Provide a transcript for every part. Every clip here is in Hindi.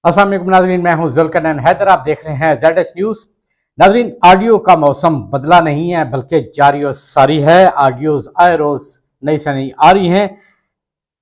अस्सलाम वालेकुम नाज़रीन, मैं हूं जुल्करनैन हैदर। आप देख रहे हैं ZH न्यूज़। नाज़रीन, ऑडियो का मौसम बदला नहीं है बल्कि जारी और सारी है। ऑडियोज़ आए रोज़ नई से नई आ रही हैं।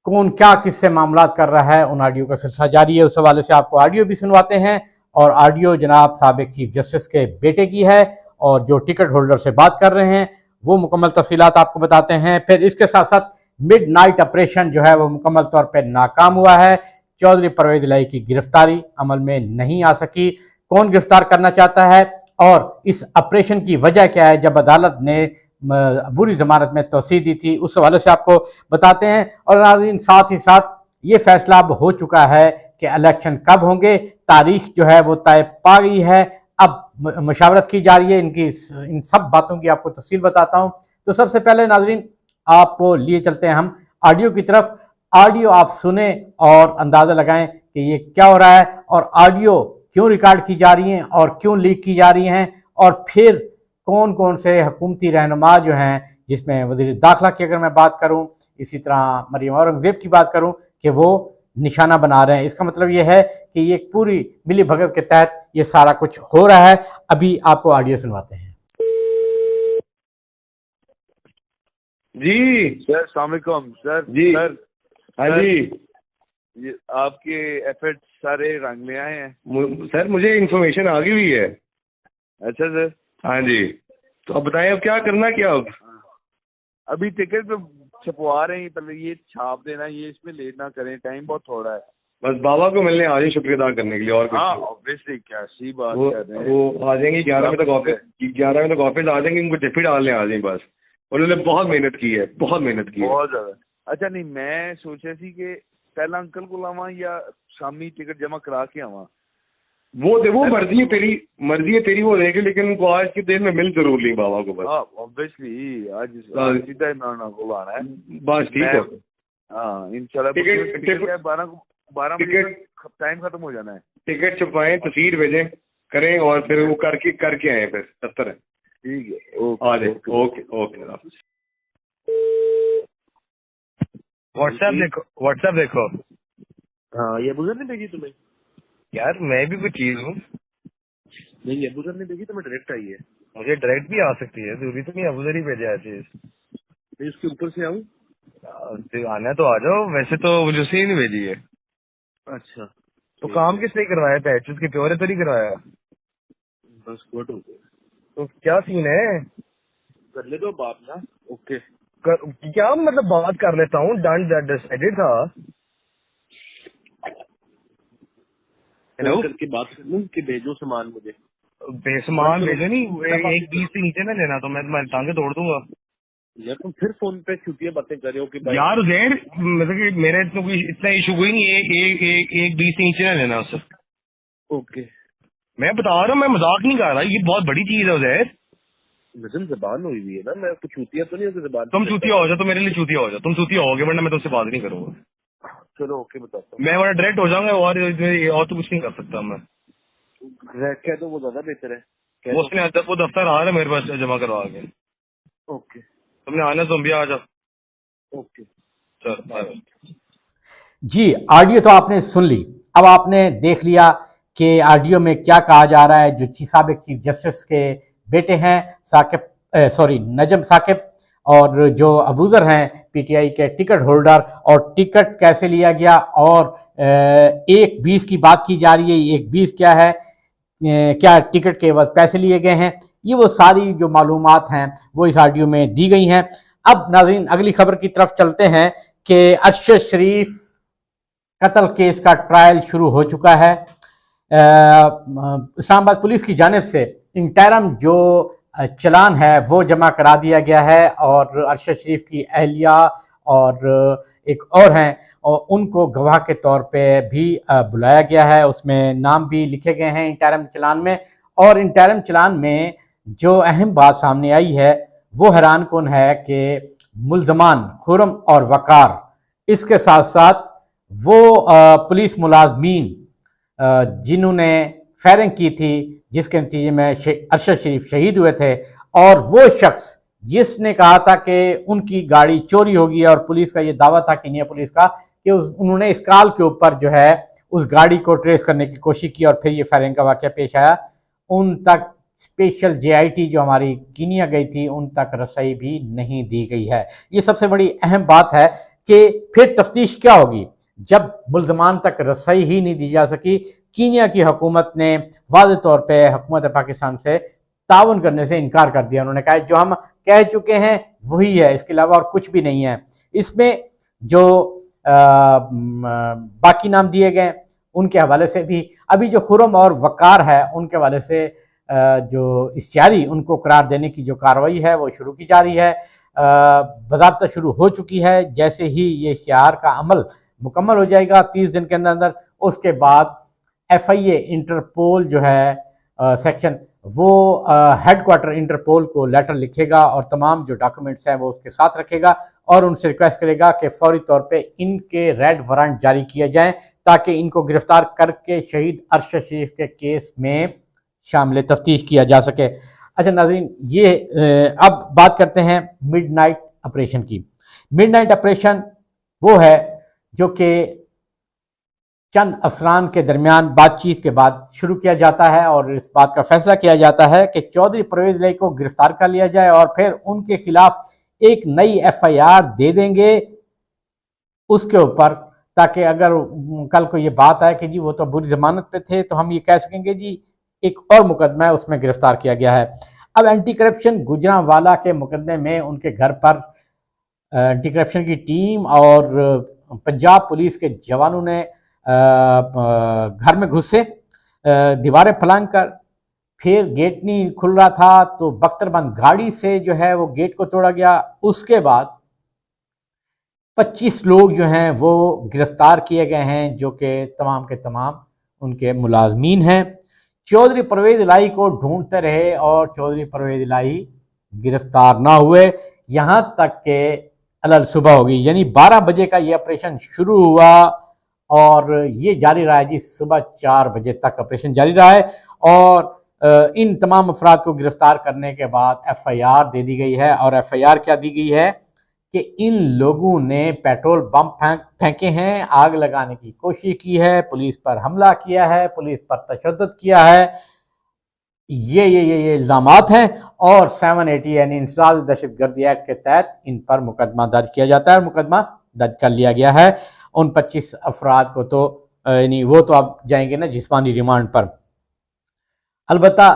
कौन क्या किससे मामलात कर रहा है, उन ऑडियो का सिलसिला जारी है। उस हवाले से आपको ऑडियो भी सुनवाते हैं। और ऑडियो जनाब साबिक चीफ जस्टिस के बेटे की है और जो टिकट होल्डर से बात कर रहे हैं वो मुकम्मल तफसीलात आपको बताते हैं। फिर इसके साथ साथ मिड नाइट ऑपरेशन जो है वो मुकम्मल तौर पर नाकाम हुआ है। चौधरी परवेज इलाही की गिरफ्तारी अमल में नहीं आ सकी। कौन गिरफ्तार करना चाहता है और इस ऑपरेशन की वजह क्या है, जब अदालत ने बुरी जमानत में तोसी दी थी, उस हवाले से आपको बताते हैं। और साथ ही साथ ये फैसला अब हो चुका है कि इलेक्शन कब होंगे। तारीख जो है वो तय पा गई है। अब मशावरत की जा रही है। इन सब बातों की आपको तफसील बताता हूँ। तो सबसे पहले नाजरीन आपको लिए चलते हैं हम ऑडियो की तरफ। ऑडियो आप सुने और अंदाज़ा लगाएं कि ये क्या हो रहा है और ऑडियो क्यों रिकॉर्ड की जा रही हैं और क्यों लीक की जा रही हैं। और फिर कौन कौन से हुकूमती रहनुमा जो हैं, जिसमें वज़ीर दाखिला की अगर मैं बात करूं, इसी तरह मरियम औरंगज़ेब की बात करूं, कि वो निशाना बना रहे हैं। इसका मतलब ये है कि ये पूरी मिली भगत के तहत ये सारा कुछ हो रहा है। अभी आपको ऑडियो सुनवाते हैं। जी सर अस्सलाम वालेकुम। सर जी सर हाँ जी ये आपके एफर्ट्स सारे रंग ले आए हैं। सर मुझे इन्फॉर्मेशन आ गई हुई है। अच्छा सर। हाँ जी, तो अब बताएं अब क्या करना, क्या अब अभी टिकट तो छपवा रहे हैं, पहले ये छाप देना, ये इसमें लेट ना करें, टाइम बहुत थोड़ा है। बस बाबा को मिलने आ जाए शुक्रिया अदा करने के लिए, और कुछ हाँ नहीं। ऑब्वियसली, क्या सी बात वो कर रहे हैं। वो आ जाएंगे 11 बजे तक ऑफिस, 11 बजे तक ऑफिस आ जाएंगे। उनको टिफिन डालने आ जाए बस। उन्होंने बहुत मेहनत की है, बहुत मेहनत की है। बहुत ज्यादा। अच्छा नहीं, मैं सोचा सी कि पहला अंकल को लावा या शामी टिकट जमा करा के आवा। वो मर्जी है तेरी वो देख, लेकिन उनको आज की देर में मिल जरूर ली बाबा को बस। हाँ ऑब्वियसली आज सीधा इमरान को लाना है। बस ठीक है। हाँ इंशाल्लाह। टिकट 12 बजे टाइम खत्म हो जाना है। टिकट छपवाएं, तस्वीर भेजें करें और फिर वो करके आए फिर दफ्तर है। ठीक है, आ जाए। Okay okay. व्हाट्सएप देखो। हाँ ये बुजर ने भेजी तुम्हें? यार मैं भी कुछ चीज हूँ। नहीं ये बुजर ने भेजी, तुम्हें डायरेक्ट आई है। मुझे डायरेक्ट भी आ सकती है, जरूरी तो नहीं अबूजर ही भेजा है चीज। मैं इसके ऊपर से आऊँ? आना तो आ जाओ, वैसे तो मुझे उसे ही नहीं भेजी है। अच्छा तो काम किसने करवाया? पैचेस के प्योर तो नहीं करवाया? बस गुड हो गया। तो क्या सीन है? कर ले दो बात ना। ओके क्या मतलब बात कर लेता हूँ, डन डिसाइडेड था। हेलो करके बात कर लूँ कि भेजो सामान मुझे। बेसमान भेजो नहीं, एक 20 से नीचे ना लेना तो मैं तुम्हारी टांगे तोड़ दूंगा। यार तुम फिर फोन पे छुट्टियां बातें कर रहे हो कि भाई यार उजैर, मतलब कि मेरे तो कोई इतना इशू कोई नहीं है। एक 20 से नीचे ना लेना उससे। ओके मैं बता रहा हूँ, मैं मजाक नहीं कर रहा, ये बहुत बड़ी चीज है उजैर। नजम जबान हुई हुई है ना, मैं कुछ चूतिया तो नहीं होती जबान। तुम चूतिया हो जाओ तो मेरे लिए चूतिया हो जाओ, तुम चूतिया होगे, वरना मैं तुमसे बात नहीं करूंगा। चलो ओके बताता हूँ। मैं बड़ा डायरेक्ट हो जाऊंगा और तो कुछ नहीं कर सकता मैं। कह दो वो ज्यादा बेहतर है। वो उसने वो दफ्तर आ रहा है मेरे पास जमा करवा के। ओके तुमने आना, तुम भी आ जाओ। ओके चलो बाय। जी, ऑडियो तो आपने सुन ली। अब आपने देख लिया कि ऑडियो में क्या कहा जा रहा है। जो साबिक चीफ जस्टिस के बेटे हैं नजम साकिब, और जो अबूजर हैं पीटीआई के टिकट होल्डर, और टिकट कैसे लिया गया, और 1-20 की बात की जा रही है। 1-20 क्या है, क्या टिकट के बाद पैसे लिए गए हैं, ये वो सारी जो मालूमात हैं वो इस ऑडियो में दी गई हैं। अब नाज़रीन अगली खबर की तरफ चलते हैं कि अरशद शरीफ कत्ल केस का ट्रायल शुरू हो चुका है। इस्लामाबाद पुलिस की जानिब से इंटरम जो चलान है वो जमा करा दिया गया है, और अरशद शरीफ की अहलिया और एक और हैं, और उनको गवाह के तौर पे भी बुलाया गया है। उसमें नाम भी लिखे गए हैं इंटरम चलान में। और इंटरम चलान में जो अहम बात सामने आई है वो हैरान कुन है कि मुल्ज़मान खुर्रम और वकार, इसके साथ साथ वो पुलिस मुलाजमीन जिन्होंने फायरिंग की थी, जिसके नतीजे में अरशद शरीफ शहीद हुए थे, और वो शख्स जिसने कहा था कि उनकी गाड़ी चोरी होगी, और पुलिस का ये दावा था, कीनिया पुलिस का, कि उन्होंने इस कॉल के ऊपर जो है उस गाड़ी को ट्रेस करने की कोशिश की और फिर ये फायरिंग का वाक़या पेश आया। उन तक स्पेशल JIT जो हमारी कीनिया गई थी उन तक रसाई भी नहीं दी गई है। ये सबसे बड़ी अहम बात है कि फिर तफ्तीश क्या होगी जब मुल्ज़मान तक रसाई ही नहीं दी जा सकी। कीनिया की हुकूमत ने वाज़ेह तौर पे हुकूमत पाकिस्तान से ताउन करने से इनकार कर दिया। उन्होंने कहा जो हम कह चुके हैं वही है, इसके अलावा और कुछ भी नहीं है। इसमें जो बाकी नाम दिए गए उनके हवाले से भी अभी जो खुरम और वकार है उनके हवाले से जो इश्तिहारी उनको करार देने की जो कार्रवाई है वो शुरू की जा रही है, बाज़ाब्ता शुरू हो चुकी है। जैसे ही ये इश्तिहार का अमल मुकम्मल हो जाएगा 30 दिन के अंदर अंदर, उसके बाद FIA इंटरपोल जो है सेक्शन वो हेडक्वार्टर इंटरपोल को लेटर लिखेगा और तमाम जो डॉक्यूमेंट्स हैं वो उसके साथ रखेगा और उनसे रिक्वेस्ट करेगा कि फौरी तौर पे इनके रेड वारंट जारी किए जाएं ताकि इनको गिरफ्तार करके शहीद अरशद शरीफ के केस में शामिल तफ्तीश किया जा सके। अच्छा नाज़रीन, ये अब बात करते हैं मिडनाइट ऑपरेशन की। मिडनाइट ऑपरेशन वो है जो कि चंद अफसरान के दरमियान बातचीत के बाद शुरू किया जाता है और इस बात का फैसला किया जाता है कि चौधरी परवेज़ इलाही को गिरफ्तार कर लिया जाए और फिर उनके खिलाफ एक नई FIR दे देंगे उसके ऊपर, ताकि अगर कल को ये बात आए कि जी वो तो बुरी जमानत पे थे तो हम ये कह सकेंगे जी एक और मुकदमा है उसमें गिरफ्तार किया गया है। अब एंटी करप्शन गुजरांवाला के मुकदमे में उनके घर पर एंटी करप्शन की टीम और पंजाब पुलिस के जवानों ने घर में घुसे, दीवारें फलांग कर, फिर गेट नहीं खुल रहा था तो बख्तरबंद गाड़ी से जो है वो गेट को तोड़ा गया। उसके बाद 25 लोग जो हैं वो गिरफ्तार किए गए हैं जो कि तमाम के तमाम उनके मुलाजमीन हैं। चौधरी परवेज़ इलाही को ढूंढते रहे और चौधरी परवेज़ इलाही गिरफ्तार ना हुए, यहाँ तक के अलग सुबह होगी, यानी 12 बजे का ये ऑपरेशन शुरू हुआ और ये जारी रहा है जी, सुबह 4 बजे तक ऑपरेशन जारी रहा है। और इन तमाम अफराद को गिरफ्तार करने के बाद FIR दे दी गई है। और FIR क्या दी गई है कि इन लोगों ने पेट्रोल बम फेंके हैं, आग लगाने की कोशिश की है, पुलिस पर हमला किया है, पुलिस पर तशद्दुद किया है, ये इल्ज़ामात हैं। और 780 यानी इंसदाद दहशतगर्दी एक्ट के तहत इन पर मुकदमा दर्ज किया जाता है। मुकदमा दर्ज कर लिया गया है। उन 25 अफराद को तो यानी वो तो अब जाएंगे ना जिस्मानी रिमांड पर। अलबत्ता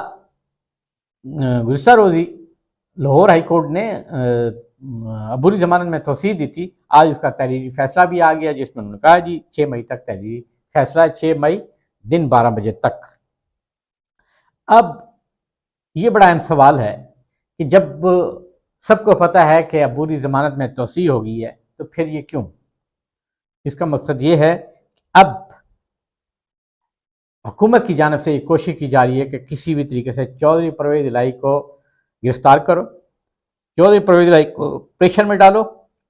गुज़िश्ता रोज़ी लाहौर हाई कोर्ट ने बुरी जमानत में तोसीह दी थी। आज उसका तहरीरी फैसला भी आ गया जिसमें उन्होंने कहा जी 6 मई तक तहरीरी फैसला, 6 मई दिन 12 बजे तक। अब ये बड़ा अहम सवाल है कि जब सबको पता है कि अब बुरी जमानत में तोसीह हो गई है तो फिर ये क्यों? इसका मकसद ये है अब हुकूमत की जानिब से एक कोशिश की जा रही है कि किसी भी तरीके से चौधरी परवेज़ इलाही को गिरफ्तार करो, चौधरी परवेज़ इलाही को प्रेशर में डालो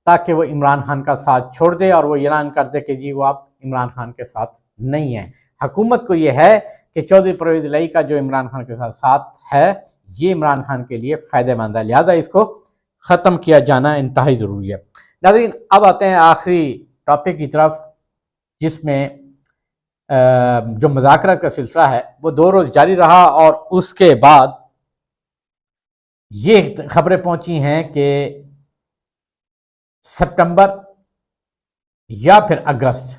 ताकि वो इमरान खान का साथ छोड़ दे और वो ऐलान कर दे कि जी वो आप इमरान खान के साथ नहीं हैं। हुकूमत को ये है कि चौधरी परवेज़ इलाही का जो इमरान खान के साथ है ये इमरान खान के लिए फ़ायदेमंद है, लिहाजा इसको ख़त्म किया जाना इंतहाई ज़रूरी है। नाज़रीन, अब आते हैं आखिरी टॉपिक की तरफ जिसमें जो मुज़ाकरात का सिलसिला है वो 2 रोज़ जारी रहा और उसके बाद ये खबरें पहुंची हैं कि सितंबर या फिर अगस्त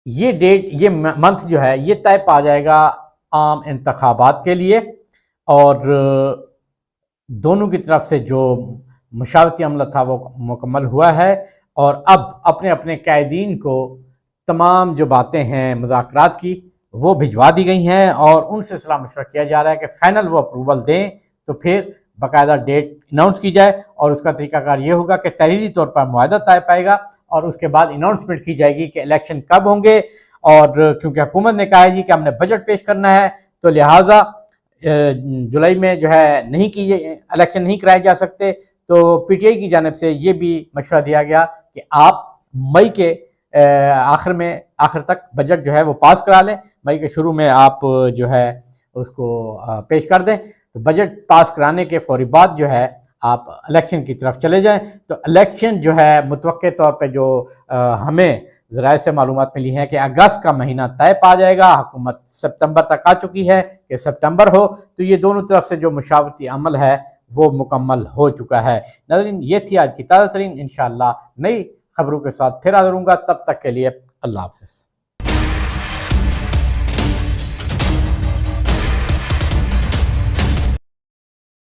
ये डेट, ये मंथ जो है ये तय पा जाएगा आम इंतखाबात के लिए। और दोनों की तरफ से जो मुशावरती अमला था वो मुकम्मल हुआ है और अब अपने अपने कैदीन को तमाम जो बातें हैं मुज़ाकरात की वो भिजवा दी गई हैं और उनसे सलाह मशवरा किया जा रहा है कि फ़ाइनल वो अप्रूवल दें तो फिर बाकायदा डेट अनाउंस की जाए। और उसका तरीकाकार ये होगा कि तहरीरी तौर पर मुआहदा तय पाएगा और उसके बाद अनाउंसमेंट की जाएगी कि इलेक्शन कब होंगे। और क्योंकि हुकूमत ने कहा है जी कि हमने बजट पेश करना है तो लिहाजा जुलाई में जो है नहीं की इलेक्शन नहीं कराए जा सकते, तो PTI की जानिब से ये भी मशवरा दिया गया कि आप मई के आखिर तक बजट जो है वो पास करा लें, मई के शुरू में आप जो है उसको पेश कर दें। तो बजट पास कराने के फौरी बाद जो है आप इलेक्शन की तरफ चले जाएं। तो इलेक्शन जो है मुतवक्के तौर पे जो हमें ज़राए से मालूमात मिली है कि अगस्त का महीना तय पा जाएगा। हुकूमत सितंबर तक आ चुकी है कि सितंबर हो, तो ये दोनों तरफ से जो मुशावरती अमल है वो मुकम्मल हो चुका है। नाज़रीन, ये थी आज की ताज़ा तरीन। इंशाअल्लाह नई खबरों के साथ फिर हाज़िर होऊंगा, तब तक के लिए अल्लाह हाफ़िज़।